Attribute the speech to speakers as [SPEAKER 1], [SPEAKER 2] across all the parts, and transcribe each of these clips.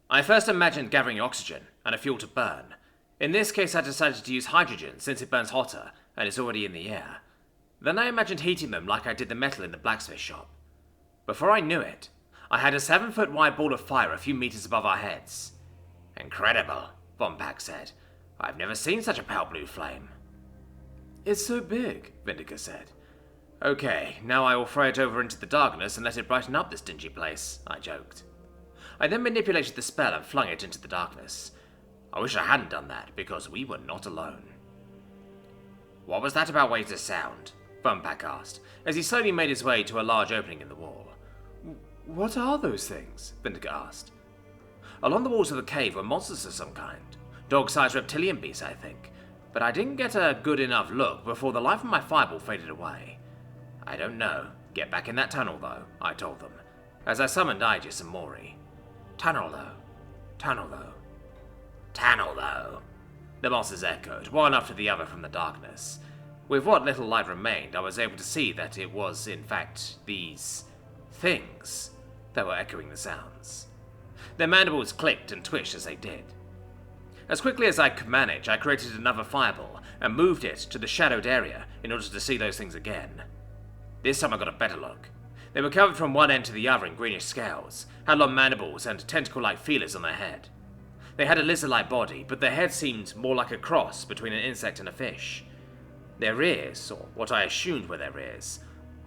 [SPEAKER 1] I first imagined gathering oxygen and a fuel to burn. In this case, I decided to use hydrogen since it burns hotter and is already in the air. Then I imagined heating them like I did the metal in the blacksmith shop. Before I knew it, I had a 7-foot wide ball of fire a few meters above our heads. Incredible, Von Pack said. I've never seen such a pale blue flame. It's so big, Vindica said. Okay, now I will throw it over into the darkness and let it brighten up this dingy place, I joked. I then manipulated the spell and flung it into the darkness. I wish I hadn't done that, because we were not alone. What was that about waves of sound? Von Pack asked, as he slowly made his way to a large opening in the wall. What are those things? Vindica asked. Along the walls of the cave were monsters of some kind. Dog-sized reptilian beasts, I think. But I didn't get a good enough look before the light from my fireball faded away. I don't know. Get back in that tunnel, though, I told them, as I summoned Aegis and Mori. Tunnel, though. Tunnel, though. Tunnel, though. The monsters echoed, one after the other from the darkness. With what little light remained, I was able to see that it was, in fact, these things that were echoing the sounds. Their mandibles clicked and twitched as they did. As quickly as I could manage, I created another fireball and moved it to the shadowed area in order to see those things again. This time I got a better look. They were covered from one end to the other in greenish scales, had long mandibles and tentacle-like feelers on their head. They had a lizard-like body, but their head seemed more like a cross between an insect and a fish. Their ears, or what I assumed were their ears,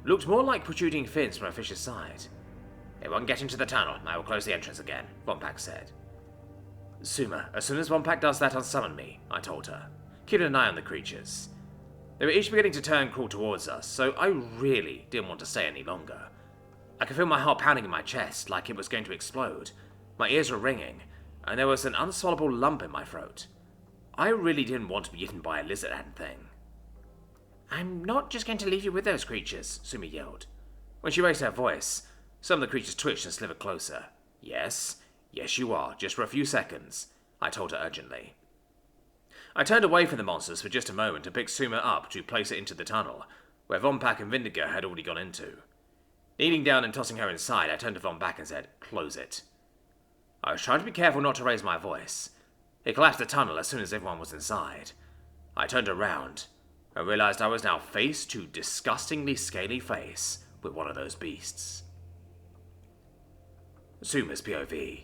[SPEAKER 1] looked more like protruding fins from a fish's side. Everyone get into the tunnel, I will close the entrance again, Von Pack said. Suma, as soon as Von Pack does that, unsummon me, I told her, keeping an eye on the creatures. They were each beginning to turn and crawl towards us, so I really didn't want to stay any longer. I could feel my heart pounding in my chest like it was going to explode. My ears were ringing, and there was an unswallowable lump in my throat. I really didn't want to be eaten by a lizard-ant thing. I'm not just going to leave you with those creatures, Sumi yelled. When she raised her voice, some of the creatures twitched and slithered closer. Yes, you are, just for a few seconds, I told her urgently. I turned away from the monsters for just a moment and picked Suma up to place it into the tunnel, where Von Pack and Vindica had already gone into. Kneeling down and tossing her inside, I turned to Von Pack and said, Close it. I was trying to be careful not to raise my voice. It collapsed the tunnel as soon as everyone was inside. I turned around and realized I was now face to disgustingly scaly face with one of those beasts. Suma's POV.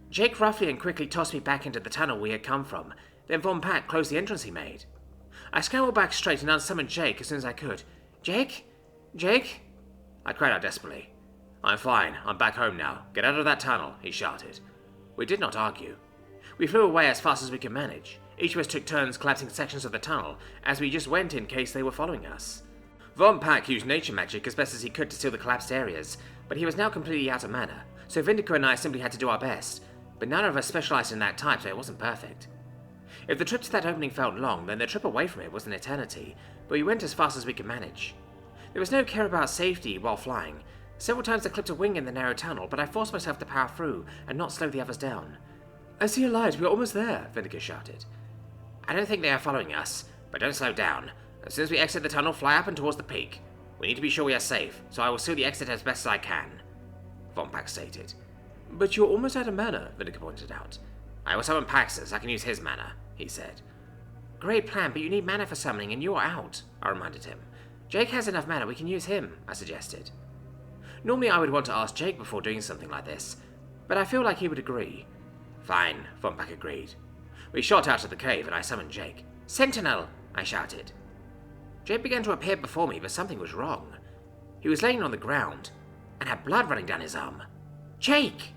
[SPEAKER 1] Jake roughly and quickly tossed me back into the tunnel we had come from, then Von Pack closed the entrance he made. I scrambled back straight and unsummoned Jake as soon as I could. Jake? Jake? I cried out desperately. I'm fine, I'm back home now. Get out of that tunnel, he shouted. We did not argue. We flew away as fast as we could manage. Each of us took turns collapsing sections of the tunnel, as we just went in case they were following us. Von Pack used nature magic as best as he could to seal the collapsed areas, but he was now completely out of mana, so Vindica and I simply had to do our best, but none of us specialized in that type, so it wasn't perfect. If the trip to that opening felt long, then the trip away from it was an eternity, but we went as fast as we could manage. There was no care about safety while flying. Several times I clipped a wing in the narrow tunnel, but I forced myself to power through and not slow the others down. I see a light, we're almost there, Vindica shouted. I don't think they are following us, but don't slow down. As soon as we exit the tunnel, fly up and towards the peak. We need to be sure we are safe, so I will seal the exit as best as I can, Von Pack stated. But you're almost out of mana, Vindica pointed out. I will summon Paxus, I can use his mana, he said. Great plan, but you need mana for summoning and you are out, I reminded him. Jake has enough mana, we can use him, I suggested. Normally I would want to ask Jake before doing something like this, but I feel like he would agree. Fine, Von Pack agreed. We shot out of the cave and I summoned Jake. Sentinel, I shouted. Jake began to appear before me, but something was wrong. He was laying on the ground and had blood running down his arm. Jake!